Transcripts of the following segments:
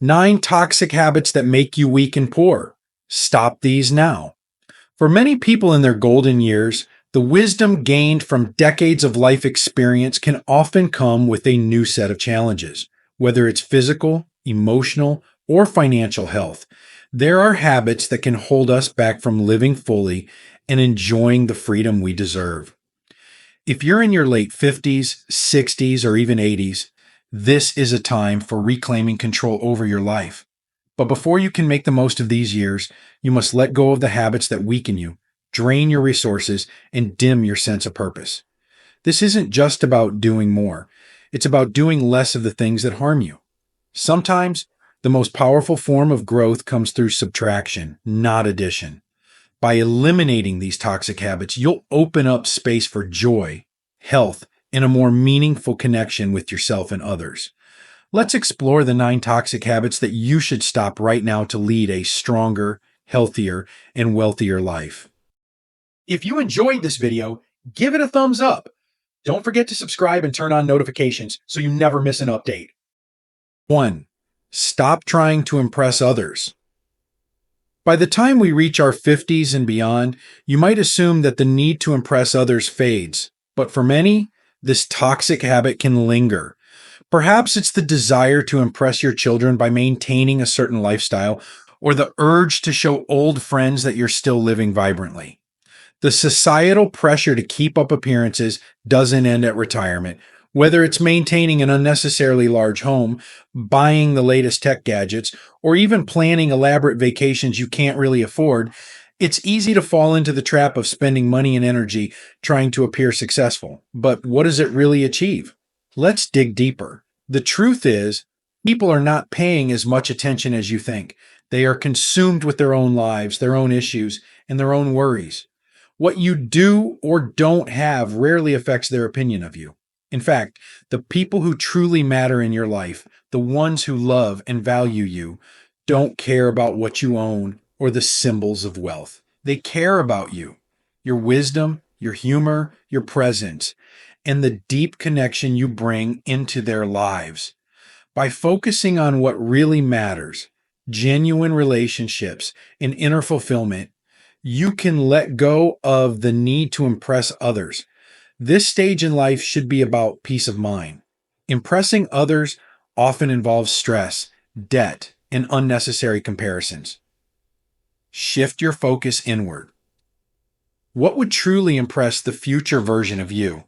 9 toxic habits that make you weak and poor. Stop these now. For many people in their golden years, the wisdom gained from decades of life experience can often come with a new set of challenges, whether it's physical, emotional, or financial health. There are habits that can hold us back from living fully and enjoying the freedom we deserve. If you're in your late 50s, 60s, or even 80s, this is a time for reclaiming control over your life. But before you can make the most of these years, you must let go of the habits that weaken you, drain your resources, and dim your sense of purpose. This isn't just about doing more, it's about doing less of the things that harm you. Sometimes, the most powerful form of growth comes through subtraction, not addition. By eliminating these toxic habits, you'll open up space for joy, health, and a more meaningful connection with yourself and others. Let's explore the 9 toxic habits that you should stop right now to lead a stronger, healthier, and wealthier life. If you enjoyed this video, give it a thumbs up. Don't forget to subscribe and turn on notifications so you never miss an update. 1. Stop trying to impress others. By the time we reach our 50s and beyond, you might assume that the need to impress others fades. But for many, this toxic habit can linger. Perhaps it's the desire to impress your children by maintaining a certain lifestyle, or the urge to show old friends that you're still living vibrantly. The societal pressure to keep up appearances doesn't end at retirement. Whether it's maintaining an unnecessarily large home, buying the latest tech gadgets, or even planning elaborate vacations you can't really afford, it's easy to fall into the trap of spending money and energy trying to appear successful. But what does it really achieve? Let's dig deeper. The truth is, people are not paying as much attention as you think. They are consumed with their own lives, their own issues, and their own worries. What you do or don't have rarely affects their opinion of you. In fact, the people who truly matter in your life, the ones who love and value you, don't care about what you own or the symbols of wealth. They care about you, your wisdom, your humor, your presence, and the deep connection you bring into their lives. By focusing on what really matters, genuine relationships and inner fulfillment, you can let go of the need to impress others. This stage in life should be about peace of mind. Impressing others often involves stress, debt, and unnecessary comparisons. Shift your focus inward. What would truly impress the future version of you?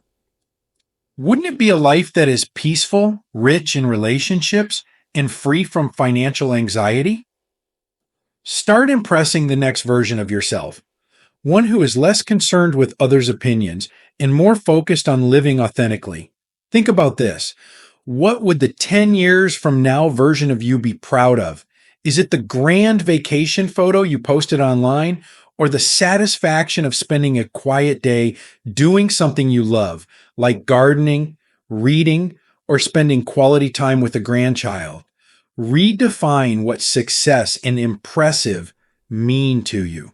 Wouldn't it be a life that is peaceful, rich in relationships, and free from financial anxiety? Start impressing the next version of yourself, one who is less concerned with others' opinions and more focused on living authentically. Think about this. What would the 10 years from now version of you be proud of? Is it the grand vacation photo you posted online, or the satisfaction of spending a quiet day doing something you love, like gardening, reading, or spending quality time with a grandchild? Redefine what success and impressive mean to you.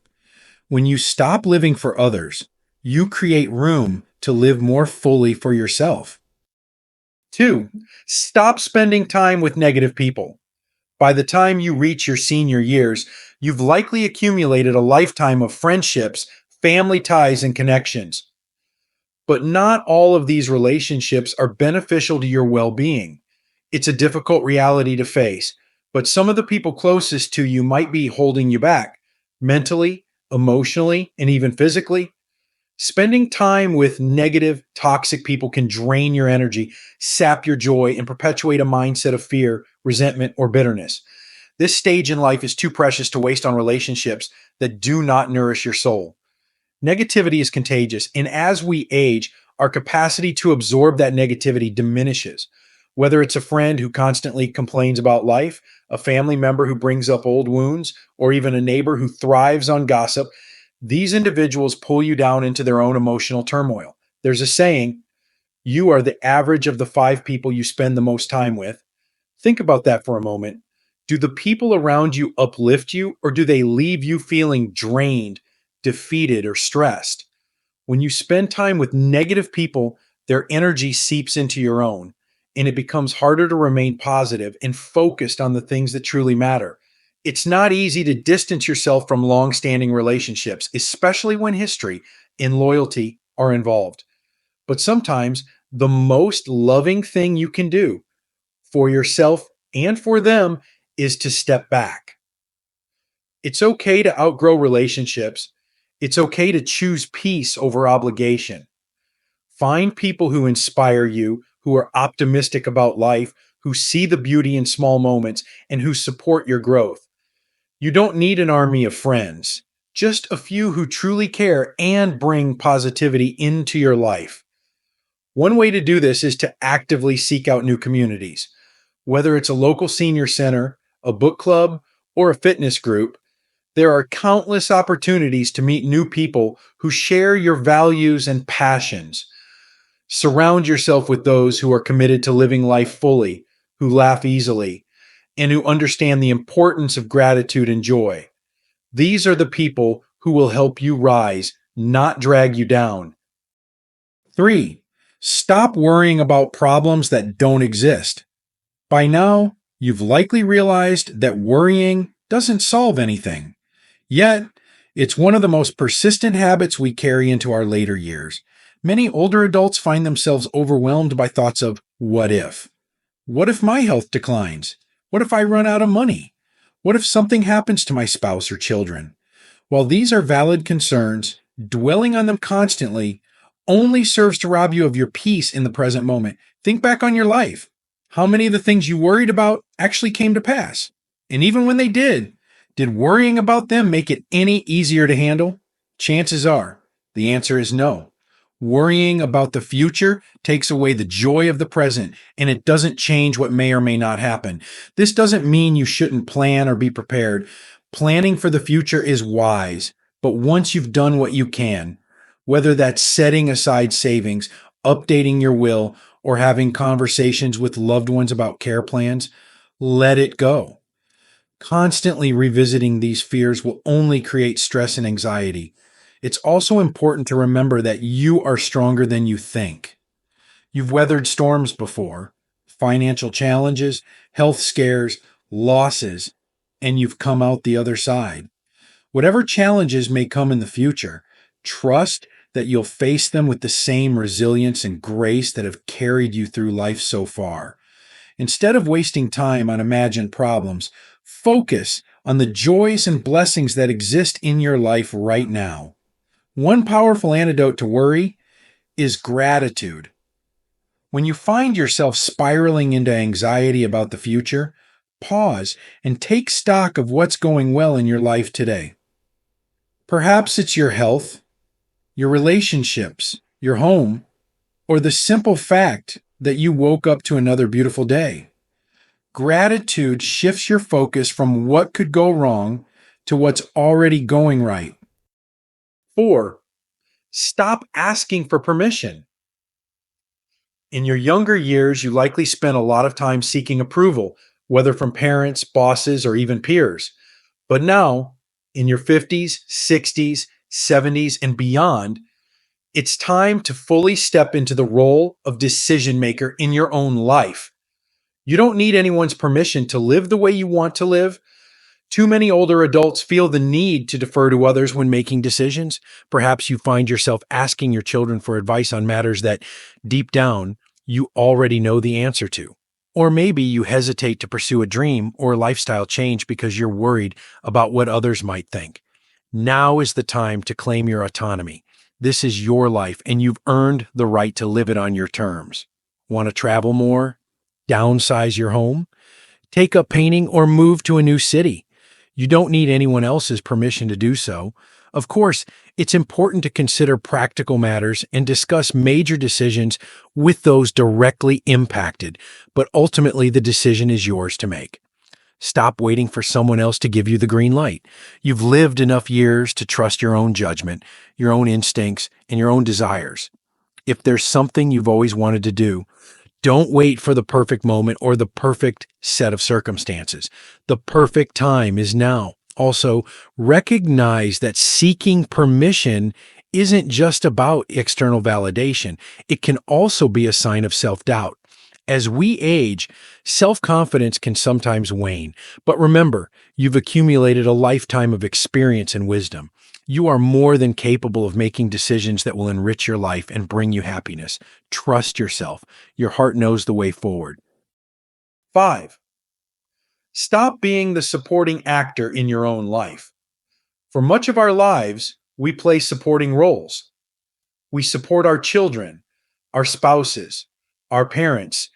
When you stop living for others, you create room to live more fully for yourself. 2. Stop spending time with negative people. By the time you reach your senior years, you've likely accumulated a lifetime of friendships, family ties, and connections. But not all of these relationships are beneficial to your well-being. It's a difficult reality to face, but some of the people closest to you might be holding you back, mentally, emotionally, and even physically. Spending time with negative, toxic people can drain your energy, sap your joy, and perpetuate a mindset of fear, resentment, or bitterness. This stage in life is too precious to waste on relationships that do not nourish your soul. Negativity is contagious, and as we age, our capacity to absorb that negativity diminishes. Whether it's a friend who constantly complains about life, a family member who brings up old wounds, or even a neighbor who thrives on gossip, these individuals pull you down into their own emotional turmoil. There's a saying, you are the average of the 5 people you spend the most time with. Think about that for a moment. Do the people around you uplift you, or do they leave you feeling drained, defeated, or stressed? When you spend time with negative people, their energy seeps into your own. and it becomes harder to remain positive and focused on the things that truly matter. It's not easy to distance yourself from long-standing relationships, especially when history and loyalty are involved. But sometimes the most loving thing you can do for yourself and for them is to step back. It's okay to outgrow relationships. It's okay to choose peace over obligation. Find people who inspire you, who are optimistic about life, who see the beauty in small moments, and who support your growth. You don't need an army of friends, just a few who truly care and bring positivity into your life. One way to do this is to actively seek out new communities. Whether it's a local senior center, a book club, or a fitness group, there are countless opportunities to meet new people who share your values and passions. Surround yourself with those who are committed to living life fully, who laugh easily, and who understand the importance of gratitude and joy. These are the people who will help you rise, not drag you down. 3. Stop worrying about problems that don't exist. By now, you've likely realized that worrying doesn't solve anything. Yet, it's one of the most persistent habits we carry into our later years. Many older adults find themselves overwhelmed by thoughts of what if? What if my health declines? What if I run out of money? What if something happens to my spouse or children? While these are valid concerns, dwelling on them constantly only serves to rob you of your peace in the present moment. Think back on your life. How many of the things you worried about actually came to pass? And even when they did worrying about them make it any easier to handle? Chances are the answer is no. Worrying about the future takes away the joy of the present, and it doesn't change what may or may not happen. This doesn't mean you shouldn't plan or be prepared. Planning for the future is wise, but once you've done what you can, whether that's setting aside savings, updating your will, or having conversations with loved ones about care plans, let it go. Constantly revisiting these fears will only create stress and anxiety. It's also important to remember that you are stronger than you think. You've weathered storms before, financial challenges, health scares, losses, and you've come out the other side. Whatever challenges may come in the future, trust that you'll face them with the same resilience and grace that have carried you through life so far. Instead of wasting time on imagined problems, focus on the joys and blessings that exist in your life right now. One powerful antidote to worry is gratitude. When you find yourself spiraling into anxiety about the future, pause and take stock of what's going well in your life today. Perhaps it's your health, your relationships, your home, or the simple fact that you woke up to another beautiful day. Gratitude shifts your focus from what could go wrong to what's already going right. 4. Stop asking for permission. In your younger years, you likely spent a lot of time seeking approval, whether from parents, bosses, or even peers. But now, in your 50s, 60s, 70s, and beyond, it's time to fully step into the role of decision maker in your own life. You don't need anyone's permission to live the way you want to live. Too many older adults feel the need to defer to others when making decisions. Perhaps you find yourself asking your children for advice on matters that, deep down, you already know the answer to. Or maybe you hesitate to pursue a dream or a lifestyle change because you're worried about what others might think. Now is the time to claim your autonomy. This is your life, and you've earned the right to live it on your terms. Want to travel more? Downsize your home? Take up painting or move to a new city? You don't need anyone else's permission to do so. Of course, it's important to consider practical matters and discuss major decisions with those directly impacted, but ultimately the decision is yours to make. Stop waiting for someone else to give you the green light. You've lived enough years to trust your own judgment, your own instincts, and your own desires. If there's something you've always wanted to do, don't wait for the perfect moment or the perfect set of circumstances. The perfect time is now. Also, recognize that seeking permission isn't just about external validation. It can also be a sign of self-doubt. As we age, self-confidence can sometimes wane. But remember, you've accumulated a lifetime of experience and wisdom. You are more than capable of making decisions that will enrich your life and bring you happiness. Trust yourself. Your heart knows the way forward. 5. Stop being the supporting actor in your own life. For much of our lives, we play supporting roles. We support our children, our spouses, our parents,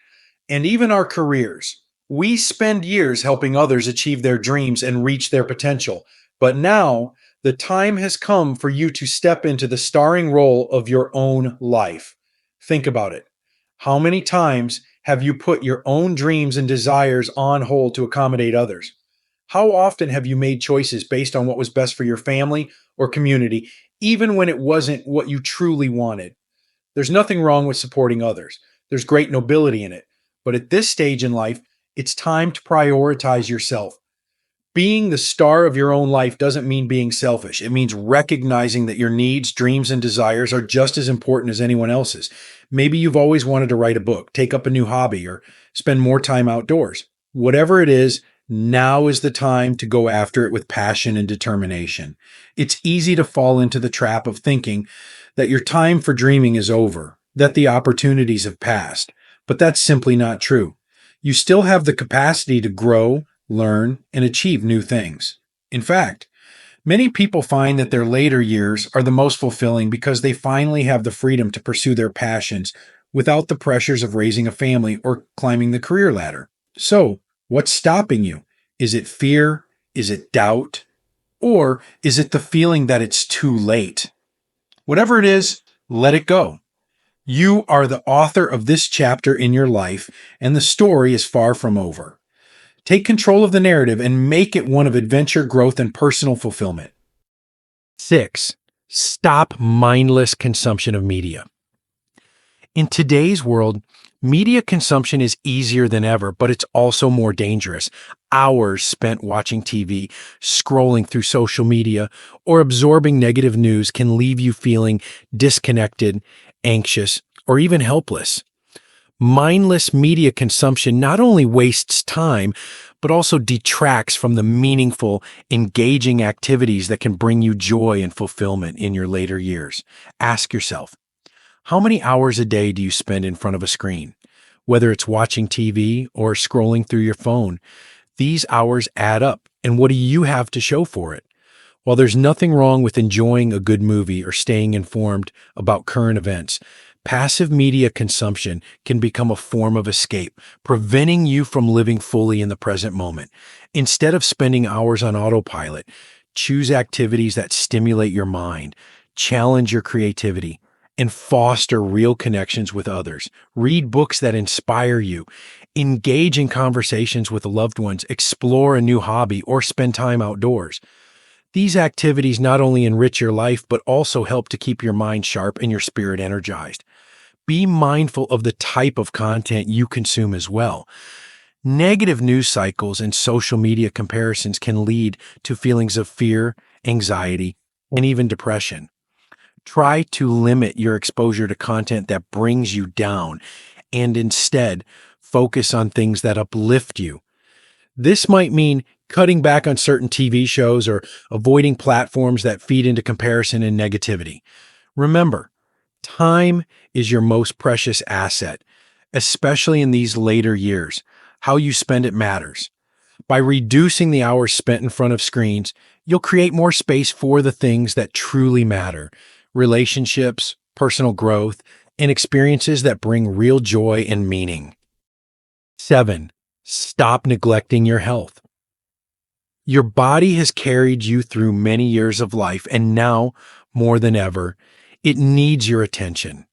and even our careers. We spend years helping others achieve their dreams and reach their potential. But now, the time has come for you to step into the starring role of your own life. Think about it. How many times have you put your own dreams and desires on hold to accommodate others? How often have you made choices based on what was best for your family or community, even when it wasn't what you truly wanted? There's nothing wrong with supporting others. There's great nobility in it. But at this stage in life, it's time to prioritize yourself. Being the star of your own life doesn't mean being selfish. It means recognizing that your needs, dreams, and desires are just as important as anyone else's. Maybe you've always wanted to write a book, take up a new hobby, or spend more time outdoors. Whatever it is, now is the time to go after it with passion and determination. It's easy to fall into the trap of thinking that your time for dreaming is over, that the opportunities have passed. But that's simply not true. You still have the capacity to grow, learn, and achieve new things. In fact, many people find that their later years are the most fulfilling because they finally have the freedom to pursue their passions without the pressures of raising a family or climbing the career ladder. So, what's stopping you? Is it fear? Is it doubt? Or is it the feeling that it's too late? Whatever it is, let it go. You are the author of this chapter in your life, and the story is far from over. Take control of the narrative and make it one of adventure, growth, and personal fulfillment. 6. Stop mindless consumption of media. In today's world, media consumption is easier than ever, but it's also more dangerous. Hours spent watching TV, scrolling through social media, or absorbing negative news can leave you feeling disconnected, anxious, or even helpless. Mindless media consumption not only wastes time, but also detracts from the meaningful, engaging activities that can bring you joy and fulfillment in your later years. Ask yourself, how many hours a day do you spend in front of a screen? Whether it's watching TV or scrolling through your phone, these hours add up, and what do you have to show for it? While there's nothing wrong with enjoying a good movie or staying informed about current events, passive media consumption can become a form of escape, preventing you from living fully in the present moment. Instead of spending hours on autopilot, choose activities that stimulate your mind, challenge your creativity, and foster real connections with others. Read books that inspire you, engage in conversations with loved ones, explore a new hobby, or spend time outdoors. These activities not only enrich your life, but also help to keep your mind sharp and your spirit energized. Be mindful of the type of content you consume as well. Negative news cycles and social media comparisons can lead to feelings of fear, anxiety, and even depression. Try to limit your exposure to content that brings you down and instead focus on things that uplift you. This might mean cutting back on certain TV shows or avoiding platforms that feed into comparison and negativity. Remember, time is your most precious asset, especially in these later years. How you spend it matters. By reducing the hours spent in front of screens, you'll create more space for the things that truly matter: relationships, personal growth, and experiences that bring real joy and meaning. 7. Stop neglecting your health. Your body has carried you through many years of life, and now, more than ever, it needs your attention.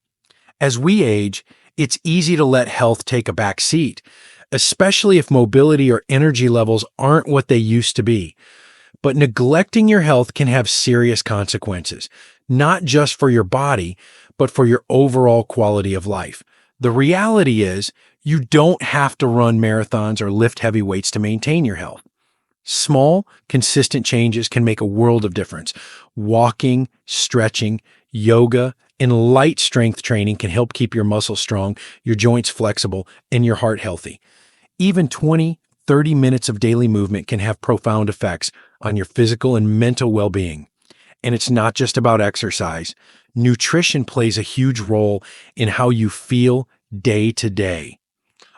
As we age, it's easy to let health take a back seat, especially if mobility or energy levels aren't what they used to be. But neglecting your health can have serious consequences, not just for your body, but for your overall quality of life. The reality is, you don't have to run marathons or lift heavy weights to maintain your health. Small, consistent changes can make a world of difference. Walking, stretching, yoga, And light strength training can help keep your muscles strong, your joints flexible, and your heart healthy. Even 20, 30 minutes of daily movement can have profound effects on your physical and mental well being. And it's not just about exercise. Nutrition plays a huge role in how you feel day to day.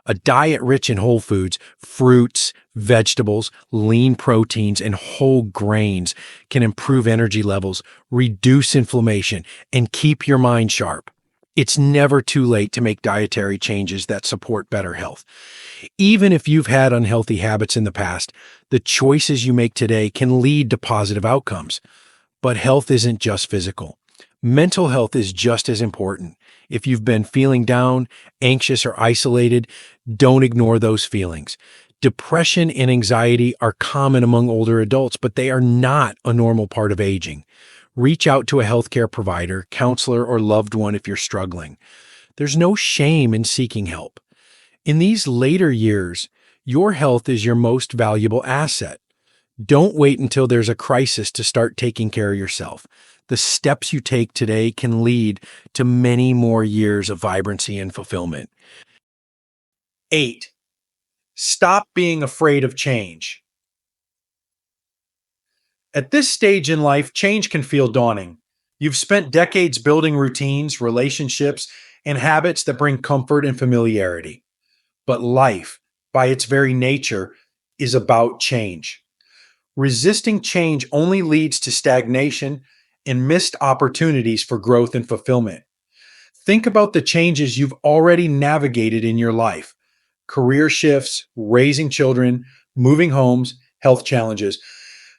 A diet rich in whole foods, fruits, vegetables, lean proteins, and whole grains can improve energy levels, reduce inflammation, and keep your mind sharp. It's never too late to make dietary changes that support better health. Even if you've had unhealthy habits in the past, the choices you make today can lead to positive outcomes. But health isn't just physical. Mental health is just as important. If you've been feeling down, anxious, or isolated, don't ignore those feelings. Depression and anxiety are common among older adults, but they are not a normal part of aging. Reach out to a healthcare provider, counselor, or loved one if you're struggling. There's no shame in seeking help. In these later years, your health is your most valuable asset. Don't wait until there's a crisis to start taking care of yourself. The steps you take today can lead to many more years of vibrancy and fulfillment. 8. Stop being afraid of change. At this stage in life, change can feel daunting. You've spent decades building routines, relationships, and habits that bring comfort and familiarity. But life, by its very nature, is about change. Resisting change only leads to stagnation and missed opportunities for growth and fulfillment. Think about the changes you've already navigated in your life: career shifts, raising children, moving homes, health challenges.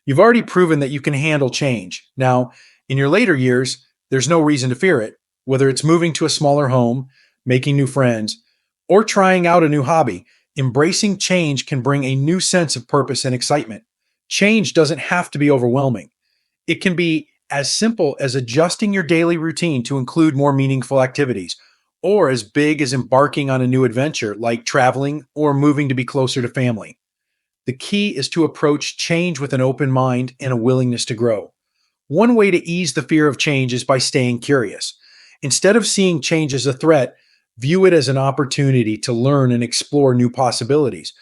You've already proven that you can handle change. Now, in your later years, there's no reason to fear it. Whether it's moving to a smaller home, making new friends, or trying out a new hobby, embracing change can bring a new sense of purpose and excitement. Change doesn't have to be overwhelming. It can be as simple as adjusting your daily routine to include more meaningful activities, or as big as embarking on a new adventure like traveling or moving to be closer to family. The key is to approach change with an open mind and a willingness to grow. One way to ease the fear of change is by staying curious. Instead of seeing change as a threat, view it as an opportunity to learn and explore new possibilities.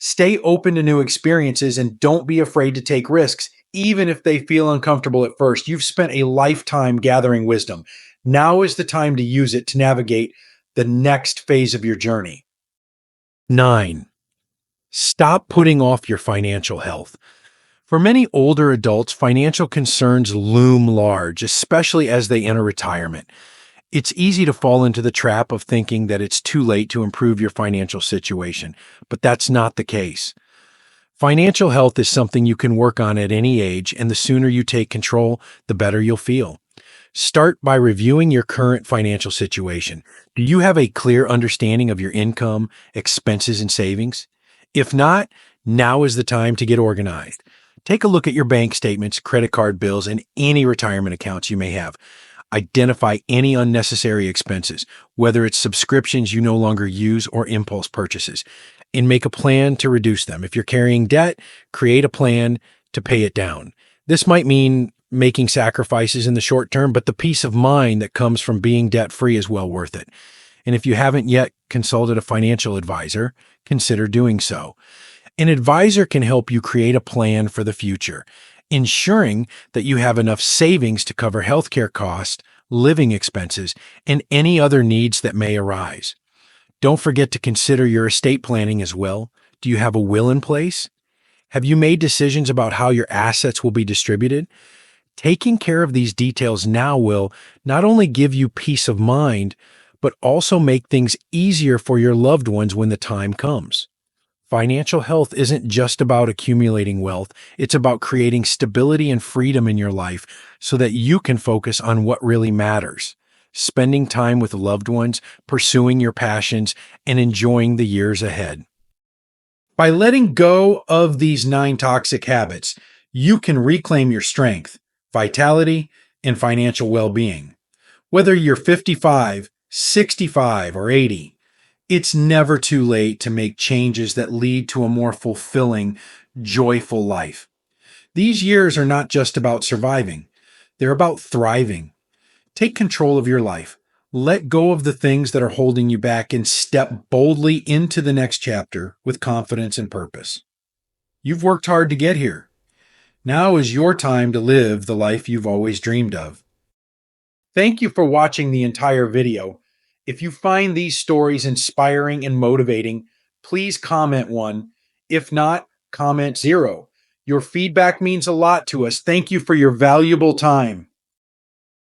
Stay open to new experiences and don't be afraid to take risks, even if they feel uncomfortable at first. You've spent a lifetime gathering wisdom. Now is the time to use it to navigate the next phase of your journey. 9. Stop putting off your financial health. For many older adults, financial concerns loom large, especially as they enter retirement. It's easy to fall into the trap of thinking that it's too late to improve your financial situation, but that's not the case. Financial health is something you can work on at any age, and the sooner you take control, the better you'll feel. Start by reviewing your current financial situation. Do you have a clear understanding of your income, expenses, and savings? If not, now is the time to get organized. Take a look at your bank statements, credit card bills, and any retirement accounts you may have. Identify any unnecessary expenses, whether it's subscriptions you no longer use or impulse purchases, and make a plan to reduce them. If you're carrying debt, create a plan to pay it down. This might mean making sacrifices in the short term, but the peace of mind that comes from being debt-free is well worth it. And if you haven't yet consulted a financial advisor, consider doing so. An advisor can help you create a plan for the future, ensuring that you have enough savings to cover healthcare costs, living expenses, and any other needs that may arise. Don't forget to consider your estate planning as well. Do you have a will in place? Have you made decisions about how your assets will be distributed? Taking care of these details now will not only give you peace of mind, but also make things easier for your loved ones when the time comes. Financial health isn't just about accumulating wealth, it's about creating stability and freedom in your life so that you can focus on what really matters: spending time with loved ones, pursuing your passions, and enjoying the years ahead. By letting go of these 9 toxic habits, you can reclaim your strength, vitality, and financial well-being. Whether you're 55, 65, or 80, it's never too late to make changes that lead to a more fulfilling, joyful life. These years are not just about surviving, they're about thriving. Take control of your life. Let go of the things that are holding you back and step boldly into the next chapter with confidence and purpose. You've worked hard to get here. Now is your time to live the life you've always dreamed of. Thank you for watching the entire video. If you find these stories inspiring and motivating, please comment 1. If not, comment 0. Your feedback means a lot to us. Thank you for your valuable time.